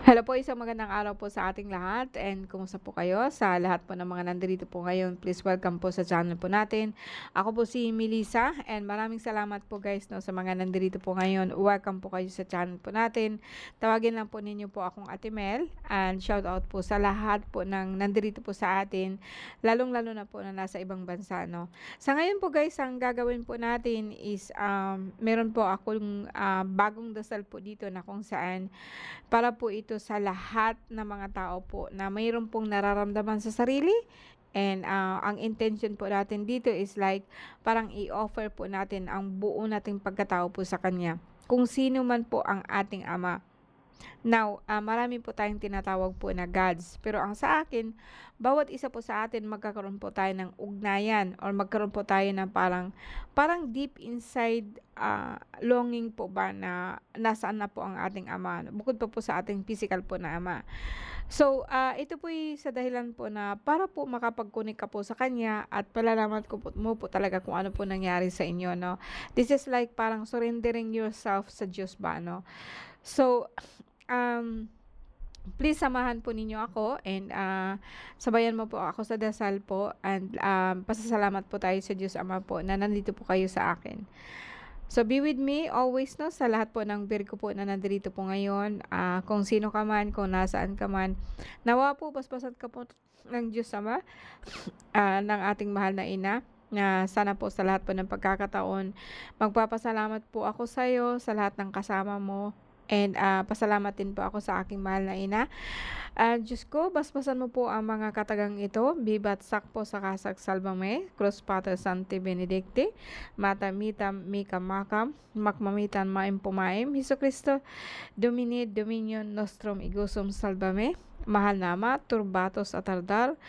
Hello po, isang magandang araw po sa ating lahat and kumusta po kayo? Sa lahat po ng mga nandito po ngayon, please welcome po sa channel po natin. Ako po si Melissa and maraming salamat po guys no, sa mga nandito po ngayon. Welcome po kayo sa channel po natin. Tawagin lang po ninyo po akong Ate Mel and shout out po sa lahat po ng nandito po sa atin, lalong-lalo na po na nasa ibang bansa. No? Sa ngayon po guys, ang gagawin po natin is meron po akong bagong dasal po dito na kung saan para po ito sa lahat ng mga tao po na mayroon pong nararamdaman sa sarili. And ang intention po natin dito is like parang i-offer po natin ang buo nating pagkatao po sa Kanya. Kung sino man po ang ating Ama. Now, marami po tayong tinatawag po na gods. Pero ang sa akin, bawat isa po sa atin magkakaroon po tayo ng ugnayan or magkaroon po tayo ng parang deep inside longing po ba na nasaan na po ang ating ama. Bukod pa po sa ating physical po na ama. So, ito po sa dahilan po na para po makapag-connect ka po sa kanya at palalaman ko po, mo po talaga kung ano po nangyari sa inyo, no? This is like parang surrendering yourself sa Diyos ba, no? So, um, please samahan po ninyo ako and sabayan mo po ako sa dasal po and pasasalamat po tayo sa Diyos Ama po na nandito po kayo sa akin. So be with me always no sa lahat po ng Virgo po na nandito po ngayon, kung sino ka man, kung nasaan ka man. Nawa po basbasan ka po ng Diyos Ama, ng ating mahal na ina na sana po sa lahat po ng pagkakataon magpapasalamat po ako sa iyo sa lahat ng kasama mo. And pasalamat din po ako sa aking mahal na ina. Diyos ko, basbasan mo po ang mga katagang ito. Bibat sakpo sa kasag salbame, Cruz Pater Santi Benedicti, Matamitam Mika Makam, Makmamitan Maim Pumaim, Hiso Kristo, Domini Dominion Nostrum Igusum Salbame, Mahal Nama, Turbatos Atardar,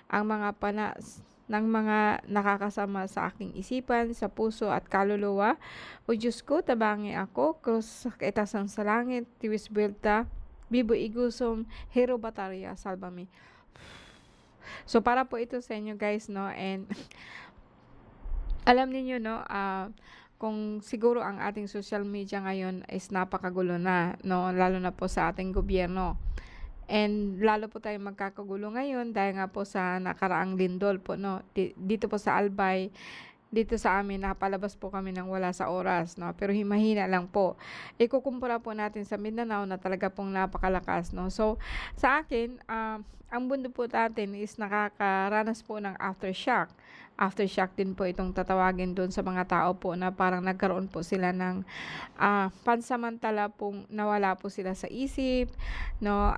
ang mga panas ng mga nakakasama sa aking isipan, sa puso at kaluluwa. O Diyos ko, tabangi ako, krus sa kaitasan sa langit, tiwis buelta, bibo igusum, hero bataria, salbami. So, para po ito sa inyo guys, no? And, alam niyo no, kung siguro ang ating social media ngayon is napakagulo na, no? Lalo na po sa ating gobyerno. And lalo po tayong magkakagulo ngayon dahil nga po sa nakaraang lindol po, no? Dito po sa Albay, dito sa amin, napalabas po kami ng wala sa oras, no? Pero mahina lang po. Ikukumpara po natin sa Mindanao na talaga pong napakalakas, no? So, sa akin, ang mundo po natin is nakakaranas po ng aftershock. Aftershock din po itong tatawagin doon sa mga tao po na parang nagkaroon po sila ng pansamantala pong nawala po sila sa isip, no?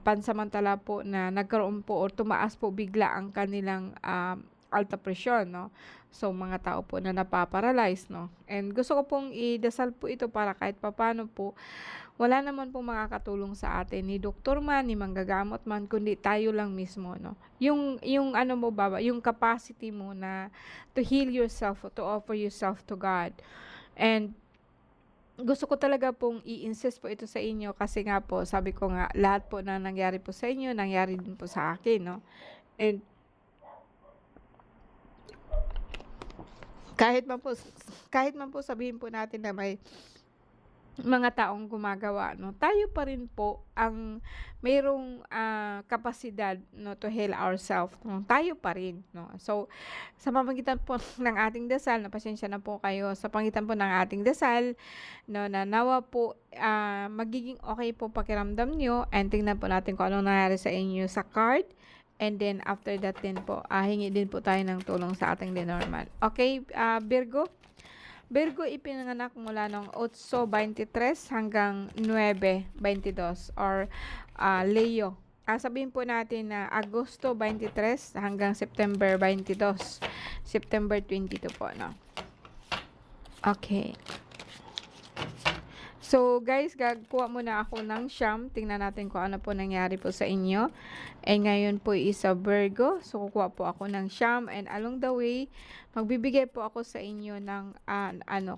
Pansamantala po na nagkaroon po o tumaas po bigla ang kanilang alta presyon, no? So, mga tao po na napaparalyze, no? And gusto ko pong idasal po ito para kahit papano po, wala naman pong makakatulong sa atin, ni doktor man, ni manggagamot man, kundi tayo lang mismo, no? Yung ano mo ba, yung capacity mo na to heal yourself, to offer yourself to God. And gusto ko talaga pong i-insist po ito sa inyo kasi nga po, sabi ko nga, lahat po na nangyari po sa inyo, nangyari din po sa akin, no? And kahit man po sabihin po natin na may mga taong gumagawa, no, tayo pa rin po ang mayroong kapasidad, no, to heal ourselves, no, tayo pa rin, no. So sa pamamagitan po ng ating dasal, na pasensya na po kayo, sa pamamagitan po ng ating dasal, no, na nawa po magiging okay po pakiramdam nyo and tingnan po natin kung anong nangyari sa inyo sa card. And then, after that din po, hingi din po tayo ng tulong sa ating Lenormand. Okay, Virgo? Virgo ipinanganak mula noong 8:23 hanggang 9:22 or Leo. Sabihin po natin na Agosto 23 hanggang September 22. September 22 po, no? Okay. So, guys, gagawa muna ako ng siyam. Tingnan natin kung ano po nangyari po sa inyo. And ngayon po isa Virgo. So, kukuha po ako ng siyam. And along the way, magbibigay po ako sa inyo ng,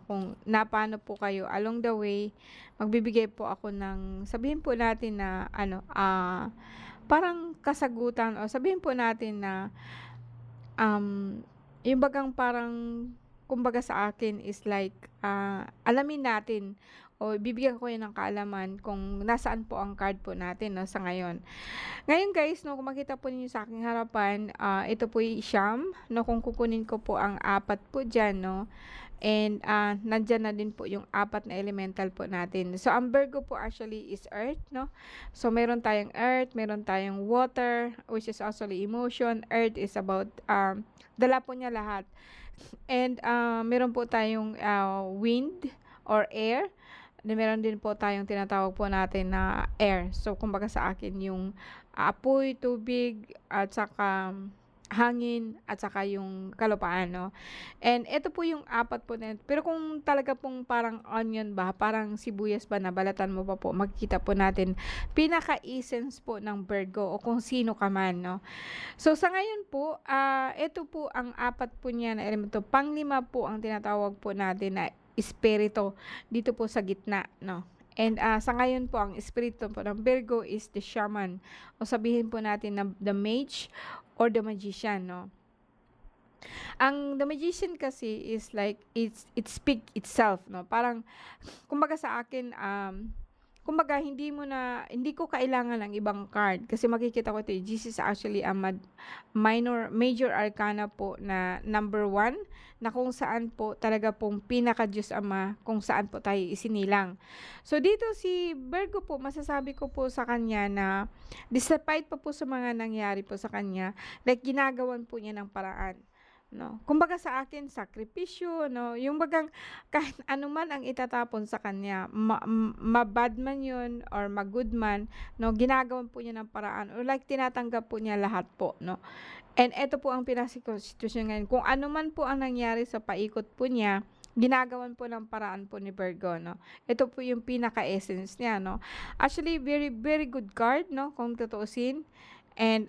kung napano po kayo. Along the way, magbibigay po ako ng, sabihin po natin na, parang kasagutan. O sabihin po natin na, yung bagang parang, kumbaga sa akin is like, alamin natin o bibigyan ko kayo ng kaalaman kung nasaan po ang card po natin 'no, sa ngayon. Ngayon guys 'no, kung makita po ninyo sa aking harapan, ito po yung siyam 'no, kung kukunin ko po ang apat po diyan 'no, and, nandiyan na din po yung apat na elemental po natin. So, ang Virgo po actually is earth 'no. So, meron tayong earth, meron tayong water, which is actually emotion. Earth is about, dala po niya lahat. And, meron po tayong, wind or air. Then meron din po tayong tinatawag po natin na air. So, kumbaga sa akin yung apoy, tubig, at saka hangin, at saka yung kalupaan, no? And ito po yung apat po na pero kung talaga pong parang onion ba, parang sibuyas ba na balatan mo pa po, makikita po natin pinaka-essence po ng Virgo o kung sino ka man, no? So, sa ngayon po, ito po ang apat po niya na elemento. Panglima po ang tinatawag po natin na espiritu dito po sa gitna, no? And, sa ngayon po ang espiritu po ng Virgo is the shaman o sabihin po natin na the mage or the magician, no? Ang the magician kasi is like it speak itself, no? Parang kumbaga sa akin, kumbaga hindi ko kailangan ng ibang card kasi makikita ko ito, this is actually a major arcana po na number 1 na kung saan po talaga pong pinaka-Diyos Ama kung saan po tayo isinilang. So dito si Virgo po, masasabi ko po sa kanya na despite pa po sa mga nangyari po sa kanya, like ginagawan po niya ng paraan. No, kumbaga sa akin sakripisyo, no, yung bagang kahit ano man ang itatapon sa kanya, ma-bad man yun or ma-good man, no, ginagawan po niya ng paraan or like tinatanggap po niya lahat po, no. And eto po ang pinaka-sitwasyon ngayon, kung ano man po ang nangyari sa paikot po niya, ginagawan po ng paraan po ni Virgo, no. Ito po yung pinaka-essence niya, no. Actually, very, very good card, no, kung tutuusin. And,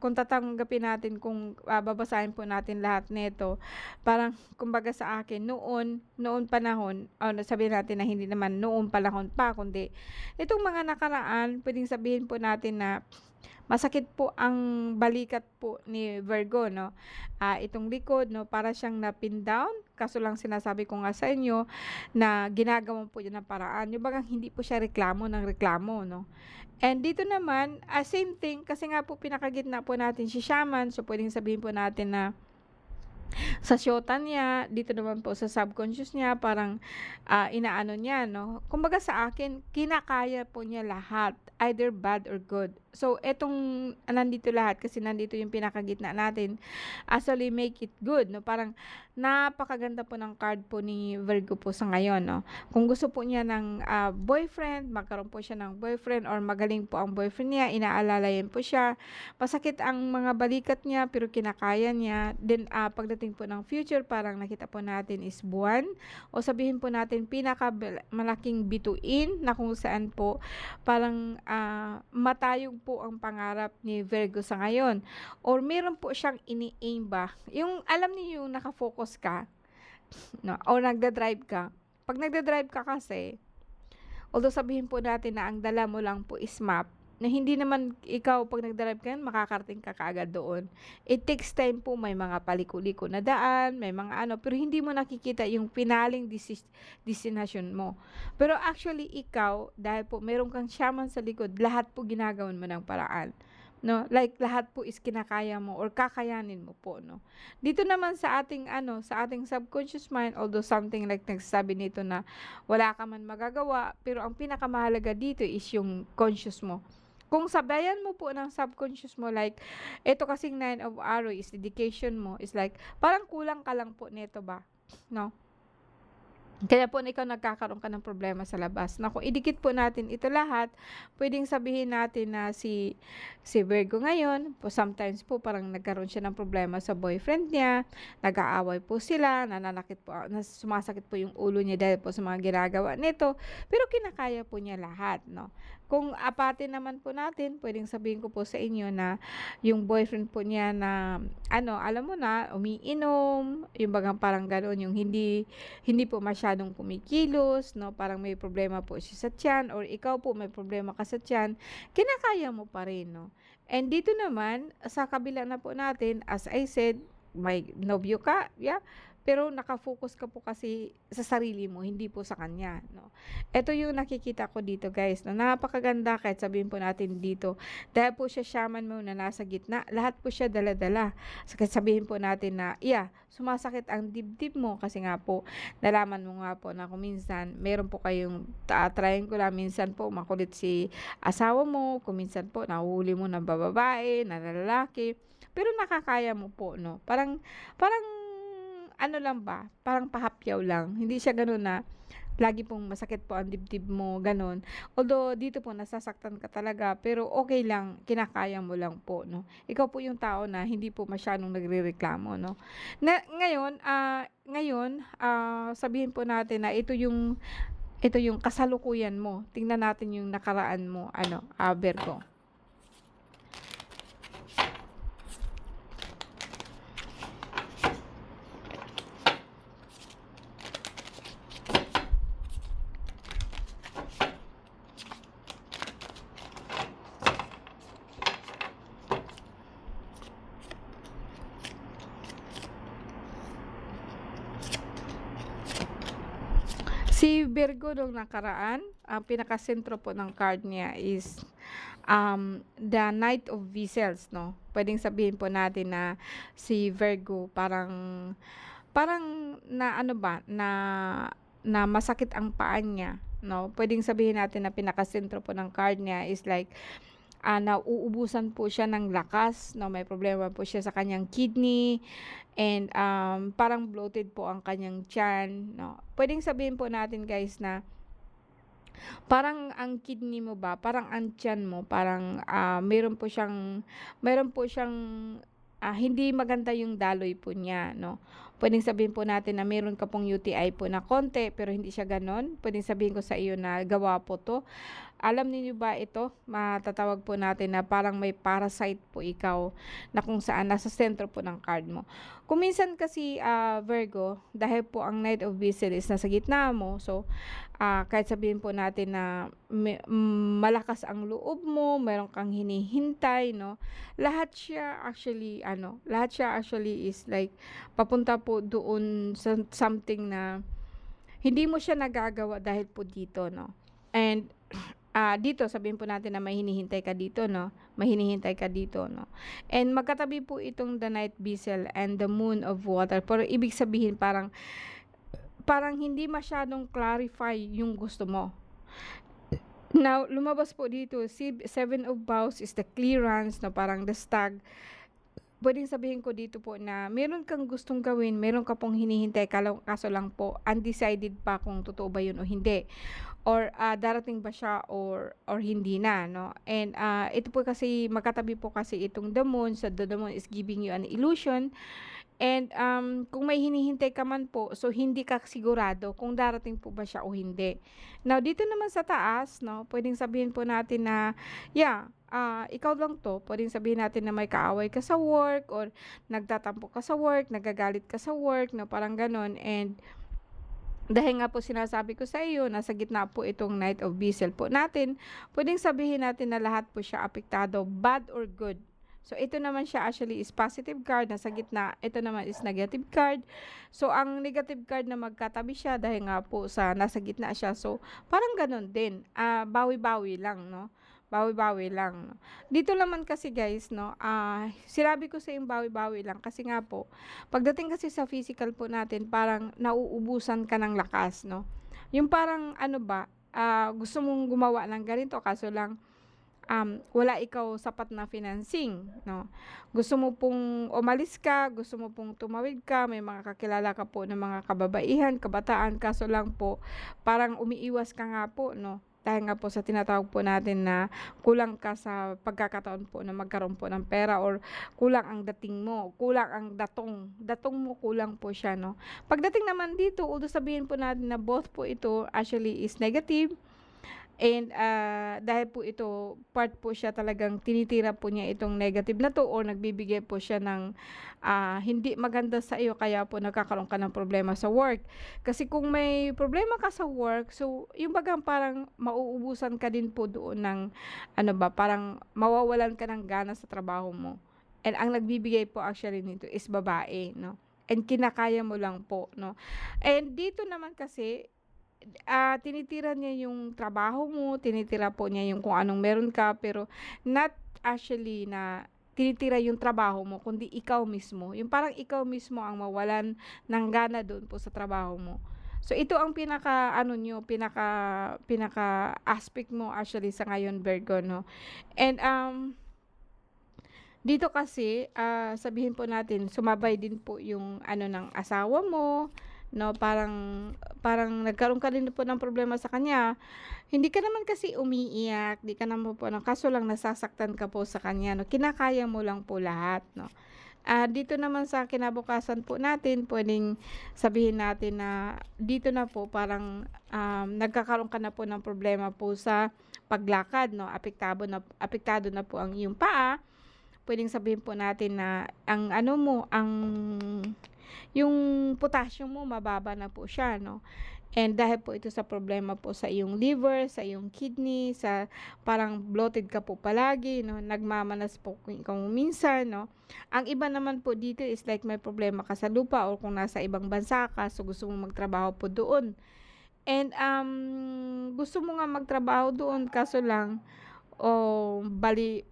kung tatanggapin natin kung, babasahin po natin lahat nito, parang kumbaga sa akin noon panahon, o sabihin natin na hindi naman noon panahon pa kundi itong mga nakaraan, puwedeng sabihin po natin na masakit po ang balikat po ni Virgo, no. Itong likod, no, para siyang na-pin down, kaso lang sinasabi ko nga sa inyo na ginagawan po niya ng paraan. Yung bagang hindi po siya reklamo ng reklamo, no. And dito naman, same thing kasi nga po pinakagitna po natin si Shaman, so puwedeng sabihin po natin na sa siyota niya, dito naman po sa subconscious niya, parang, inaano niya, no. Kumbaga sa akin, kinakaya po niya lahat, either bad or good. So, etong nandito lahat kasi nandito yung pinakagitna natin, actually make it good, no. Parang napakaganda po ng card po ni Virgo po sa ngayon, no. Kung gusto po niya ng, boyfriend, magkaroon po siya ng boyfriend or magaling po ang boyfriend niya, inaalalayan po siya, masakit ang mga balikat niya pero kinakaya niya. Then, pagdating po ng future, parang nakita po natin is buwan o sabihin po natin malaking bituin na kung saan po parang, matayog po ang pangarap ni Virgo sa ngayon or meron po siyang ini-aim ba. Yung alam niyo yung naka-focus ka, no, o nagda-drive ka. 'Pag nagda-drive ka kasi, although sabihin po natin na ang dala mo lang po is map, na hindi naman ikaw 'pag nagda-drive ka makakarating ka kaagad doon. It takes time po, may mga paliko-liko na daan, may mga ano, pero hindi mo nakikita yung pinaling destination mo. Pero actually ikaw, dahil po meron kang shaman sa likod, lahat po ginagawan mo ng paraan. No, like lahat po is kinakaya mo or kakayanin mo po, no. Dito naman sa ating ano, sa ating subconscious mind, although something like nagsasabi nito na wala ka man magagawa, pero ang pinakamahalaga dito is yung conscious mo. Kung sabayan mo po ng subconscious mo, like ito kasing 9 of arrow is dedication mo, is like parang kulang ka lang po nito ba, no. Kaya po na ikaw nagkakaroon ka ng problema sa labas. Na kung idikit po natin ito lahat, pwedeng sabihin natin na si Virgo ngayon, po sometimes po parang nagkaroon siya ng problema sa boyfriend niya, nag-aaway po sila, nananakit po, sumasakit po yung ulo niya dahil po sa mga ginagawa nito, pero kinakaya po niya lahat, no. Kung apatin naman po natin, pwedeng sabihin ko po sa inyo na yung boyfriend po niya na ano, alam mo na, umiinom, yung bagang parang gano'n, yung hindi po masyadong kumikilos, no, parang may problema po siya sa tiyan or ikaw po may problema ka sa tiyan, kinakaya mo pa rin, no. And dito naman, sa kabila na po natin, as I said, may nobyo ka, yeah, pero naka-focus ka po kasi sa sarili mo, hindi po sa kanya, 'no. Ito yung nakikita ko dito guys, na napakaganda kahit sabihin po natin dito, dahil po siya shaman mo na nasa gitna, lahat po siya dala-dala. Kahit sabihin po natin na, yeah, sumasakit ang dibdib mo kasi nga po nalaman mo nga po na kung minsan meron po kayong triangular, minsan po makulit si asawa mo, kung minsan po nahuhuli mo ng bababae, na lalaki, pero nakakaya mo po, 'no. Parang parang ano lang ba, parang pahapyaw lang. Hindi siya gano'n na lagi pong masakit po ang dibdib mo, gano'n. Although dito po nasasaktan ka talaga, pero okay lang, kinakaya mo lang po, 'no. Ikaw po yung tao na hindi po masyadong nagrereklamo, 'no. Ngayon, sabihin po natin na ito yung kasalukuyan mo. Tingnan natin yung nakaraan mo ano, Virgo. Si Virgo nung nakaraan, ang pinakasentro po ng card niya is, the Knight of Vessels, 'no. Puwedeng sabihin po natin na si Virgo parang parang na ano ba, na na masakit ang paa niya, 'no. Puwedeng sabihin natin na pinakasentro po ng card niya is like, nauubusan po siya ng lakas, 'no, may problema po siya sa kanyang kidney and, parang bloated po ang kanyang tiyan, 'no. Puwedeng sabihin po natin guys na parang ang kidney mo ba, parang ang tiyan mo, parang, meron po siyang, hindi maganda yung daloy po niya, 'no. Puwedeng sabihin po natin na meron ka pong UTI po na konti, pero hindi siya gano'n. Puwedeng sabihin ko sa iyo na gawa po 'to. Alam niyo ba ito, matatawag po natin na parang may parasite po ikaw na kung saan nasa sentro po ng card mo. Kung minsan kasi, Virgo, dahil po ang Knight of Vessels is nasa gitna mo, so, kahit sabihin po natin na malakas ang loob mo, meron kang hinihintay, 'no, lahat siya actually is like papunta po doon sa something na hindi mo siya nagagawa dahil po dito, 'no. And dito sabihin po natin na may hinihintay ka dito, 'no, may hinihintay ka dito, 'no. And magkatabi po itong the Night Vessel and the Moon of Water, pero ibig sabihin parang parang hindi masyadong clarify yung gusto mo. Now, lumabas po dito si Seven of Vows is the clearance, 'no, parang the stag. Puwedeng sabihin ko dito po na meron kang gustong gawin, meron ka pong hinihintay kaso lang po undecided pa kung totoo ba 'yun o hindi, or, darating ba siya or hindi na, 'no. And, ito po kasi magkatabi po kasi itong the moon, so the moon is giving you an illusion. And, kung may hinihintay ka man po, so hindi ka sigurado kung darating po ba siya o hindi. Now dito naman sa taas, 'no, puwedeng sabihin po natin na, yeah, ikaw lang 'to. Puwedeng sabihin natin na may kaaway ka sa work or nagtatampo ka sa work, nagagalit ka sa work, 'no, parang gano'n. And dahil nga po sinasabi ko sa iyo, nasa gitna po itong Knight of Vessels po natin, puwedeng sabihin natin na lahat po siya apektado, bad or good. So, ito naman siya actually is positive card, nasa gitna. Ito naman is negative card. So, ang negative card na magkatabi siya dahil nga po sa nasa gitna siya. So, parang gano'n din, bawi-bawi lang, 'no, bawi-bawi lang, 'no. Dito naman kasi guys, 'no, sinabi ko sa yung bawi-bawi lang kasi nga po, pagdating kasi sa physical po natin parang nauubusan ka ng lakas, 'no. Yung parang ano ba, gusto mong gumawa ng ganito kaso lang, wala ikaw sapat na financing, 'no. Gusto mo pong umalis ka, gusto mo pong tumawid ka, may mga kakilala ka po ng mga kababaihan, kabataan, kaso lang po parang umiiwas ka nga po, 'no. Dahil nga po sa tinatawag po natin na kulang ka sa pagkakataon po na magkaroon po ng pera or kulang ang dating mo, kulang ang datong mo kulang po siya, 'no. Pagdating naman dito, although sabihin po natin na both po ito actually is negative. And, dahil po ito, part po siya talagang tinitira po niya itong negative na 'to or nagbibigay po siya ng, hindi maganda sa iyo kaya po nagkakaroon ka ng problema sa work. Kasi kung may problema ka sa work, so yung bagang parang mauubusan ka din po doon ng ano ba, parang mawawalan ka ng gana sa trabaho mo. And ang nagbibigay po actually nito is babae, 'no. and kinakaya mo lang po, 'no. And dito naman kasi, tinitira niya yung trabaho mo, tinitira po niya yung kung anong meron ka, pero not actually na tinitira yung trabaho mo, kundi ikaw mismo. Yung parang ikaw mismo ang mawalan ng gana doon po sa trabaho mo. So, ito ang pinaka-ano niyo, pinaka-aspect mo actually sa ngayon, Virgo, 'no. And, dito kasi, sabihin po natin sumabay din po yung ano ng asawa mo, 'no, parang parang nagkaroon ka din po ng problema sa kanya. Hindi ka naman kasi umiiyak, 'di ka naman po kaso lang nasasaktan ka po sa kanya, 'no, kinakaya mo lang po lahat, 'no. Dito naman sa kinabukasan po natin puwedeng sabihin natin na dito na po parang, nagkakaroon ka na po ng problema po sa paglakad, 'no, apektado na po ang iyong paa. Puwedeng sabihin po natin na ang ano mo, yung potassium mo mababa na po siya, 'no. And dahil po ito sa problema po sa iyong liver, sa iyong kidney, sa parang bloated ka po palagi, 'no, nagmamanas po kung minsan, 'no. Ang iba naman po dito is like may problema ka sa lupa or kung nasa ibang bansa ka, so gusto mong magtrabaho po doon. And, gusto mo nga magtrabaho doon kaso lang o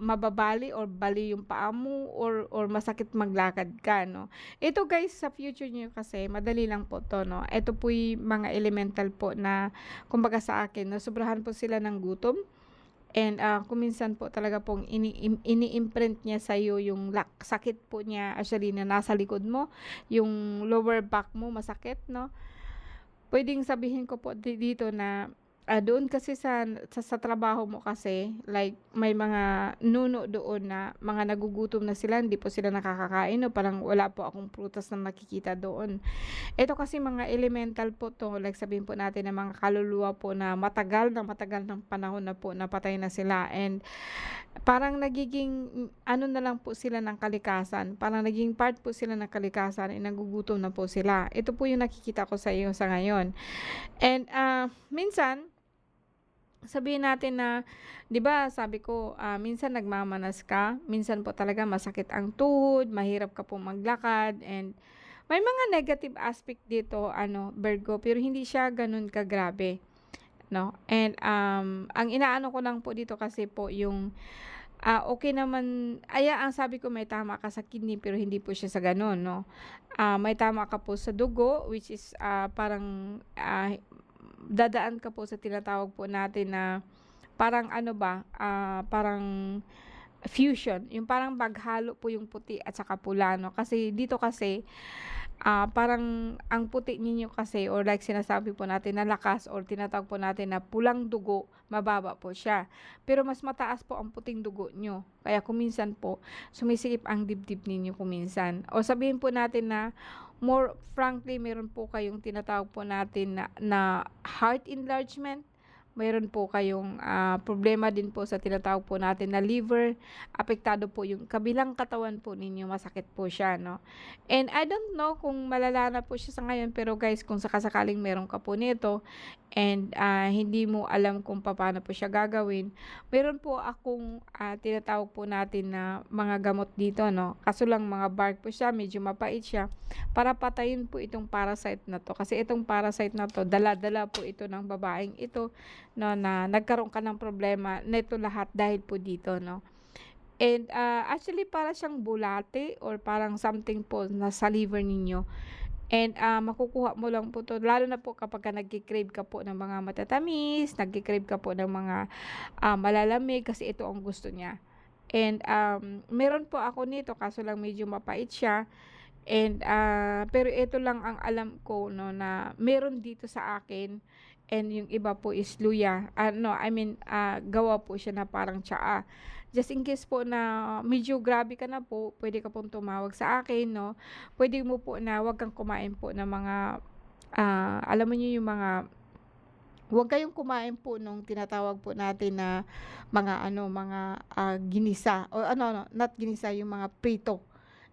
mababali or bali yung paa mo or masakit maglakad ka, 'no. Ito guys sa future niyo kasi madali lang po 'to, 'no. Ito po'y mga elemental po na kumbaga sa akin nasobrahan po sila ng gutom and, kung minsan po talaga pong ini-imprint niya sa'yo yung sakit po niya actually na nasa likod mo, yung lower back mo masakit, 'no. Puwedeng sabihin ko po dito na, doon kasi sa trabaho mo kasi like may mga nuno doon na mga nagugutom na sila, hindi po sila nakakakain o parang wala po akong prutas na makikita doon. Ito kasi mga elemental po 'to, like sabihin po natin na mga kaluluwa po na matagal ng panahon na po na patay na sila and parang nagiging, ano na lang po sila ng kalikasan, parang naging part po sila ng kalikasan, eh, nagugutom na po sila. Ito po yung nakikita ko sa iyo sa ngayon. And, minsan sabihin natin na 'di ba sabi ko, minsan nagmamanas ka, minsan po talaga masakit ang tuhod, mahirap ka pong maglakad and may mga negative aspect dito ano, Virgo, pero hindi siya gano'n kagrabe, 'no. And, ang inaano ko lang po dito kasi po yung, okey naman ang sabi ko may tama ka sa kidney pero hindi po siya sa gano'n, 'no. May tama ka po sa dugo which is, parang, dadaan ka po sa tinatawag po natin na parang ano ba, parang fusion, yung parang baghalo po yung puti at saka pula, 'no. Kasi dito kasi, parang ang puti ninyo kasi or like sinasabi po natin na lakas or tinatawag po natin na pulang dugo, mababa po siya. Pero mas mataas po ang puting dugo niyo. Kaya kung minsan po sumisikip ang dibdib ninyo kung minsan. O sabihin po natin na more frankly meron po kayong tinatawag po natin na heart enlargement. Mayroon po kayong, problema din po sa tinatawag po natin na liver, apektado po yung kabilang katawan po ninyo, masakit po siya, 'no. And I don't know kung malala na po siya sa ngayon, pero guys kung saka-sakaling meron ka po nito and, hindi mo alam kung papaano po siya gagawin, meron po akong, tinatawag po natin na mga gamot dito, 'no. Kaso lang mga bark po siya, medyo mapait siya, para patayin po itong parasite na 'to. Kasi itong parasite na 'to dala-dala po ito ng babaeng ito, 'no, na nagkaroon ka ng problema nito lahat dahil po dito, 'no. And, actually para siyang bulate or parang something po na sa liver ninyo and, makukuha mo lang po 'to lalo na po kapagka nagke-crave ka po ng mga matatamis, nagke-crave ka po ng mga, malalamig kasi ito ang gusto niya. And, meron po ako nito kaso lang medyo mapait siya and, pero ito lang ang alam ko 'no na meron dito sa akin and yung iba po is luya, no, I mean, gawa po siya na parang tsaa. Just in case po na medyo grabe ka na po, puwede ka pong tumawag sa akin, 'no. Puwede mo po na huwag kang kumain po ng mga, alam mo niyo yung mga huwag kayong kumain po nung tinatawag po natin na mga ano, mga, ginisa o ano, not ginisa, yung mga prito,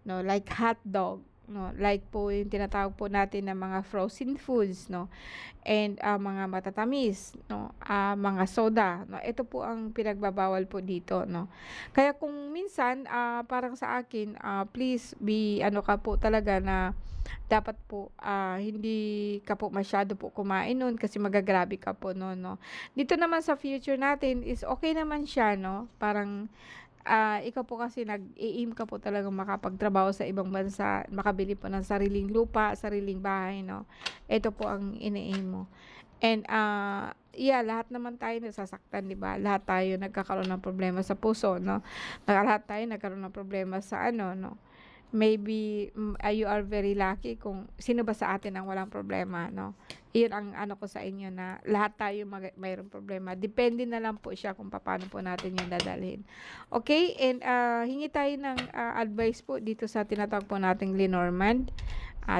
'no, like hotdog. no, like po yung tinatawag po natin na mga frozen foods, no, and mga matatamis, no, mga soda, no. Ito po ang pinagbabawal po dito, no. Kaya kung minsan, parang sa akin, please be ano ka po talaga na dapat po, hindi ka po masyado po kumain nun kasi magagrabe ka po nun, no. Dito naman sa future natin is okay naman siya, no, parang ikaw po kasi nag-i-aim ka po talagang makapagtrabaho sa ibang bansa, makabili po ng sariling lupa, sariling bahay, 'no. Ito po ang ini-aim mo. And, yeah, lahat naman tayo nasasaktan, 'di ba? Lahat tayo nagkakaroon ng problema sa puso, 'no. Lahat tayo nagkaroon ng problema sa ano, 'no. Maybe, you are very lucky kung sino ba sa atin ang walang problema, 'no? Iyon ang ano ko sa inyo na lahat tayo mayroong problema. Depende na lang po siya kung paano po natin 'yan dadalhin. Okay, and, hingi tayo ng, advice po dito sa tinatawag po nating Lenormand.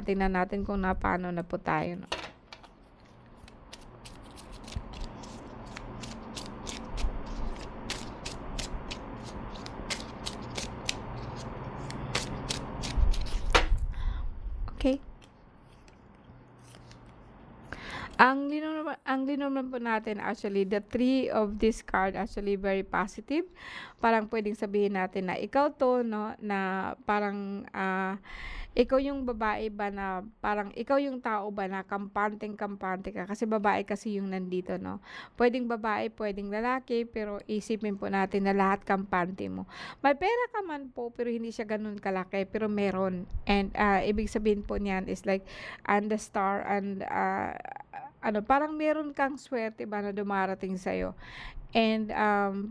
Tingnan natin kung paano na po tayo, 'no? Okay. Ang linom po natin actually, the three of this card actually very positive. Parang puwedeng sabihin natin na ikaw 'to, 'no, na parang, ikaw yung babae ba na parang ikaw yung tao ba na kampanteng-kampante ka kasi babae kasi yung nandito, 'no. Puwedeng babae, puwedeng lalaki, pero isipin po natin na lahat kampante mo. May pera ka man po pero hindi siya gano'n kalaki pero meron, and, ibig sabihin po niyan is like and the star and, ano parang meron kang swerte ba na dumarating sa'yo, and,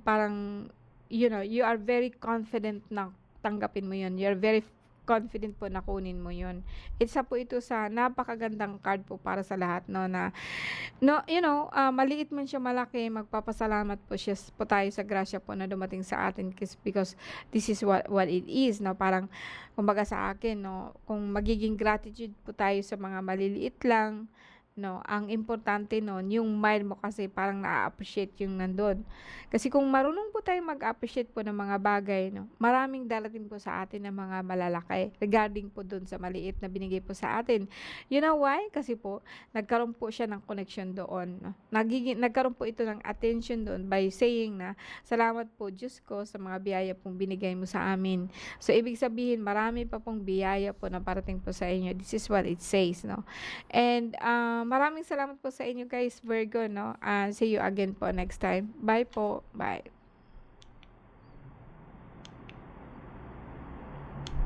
parang, you are very confident na tanggapin mo 'yun. You're very confident po na kunin mo 'yun. Isa po ito sa napakagandang card po para sa lahat, 'no, na no, maliit man siya malaki, magpapasalamat po tayo sa grasya po na dumating sa atin because this is what it is, 'no. Parang kumbaga sa akin, 'no, kung magiging gratitude po tayo sa mga maliliit lang, 'no, ang importante nun yung mind mo kasi parang naa-appreciate yung nandun. Kasi kung marunong po tayong mag-appreciate po ng mga bagay, 'no, maraming darating po sa atin na mga malalaki regarding po dun sa maliit na binigay po sa atin. You know why? Kasi po nagkaroon po siya ng connection doon, 'no. Nagkaroon po ito ng attention doon by saying na, "Salamat po Diyos ko sa mga biyaya pong binigay mo sa amin." So, ibig sabihin marami pa pong biyaya po na parating po sa inyo. This is what it says, 'no. And, maraming salamat po sa inyo guys, Virgo, 'no. See you again po next time. Bye po. Bye.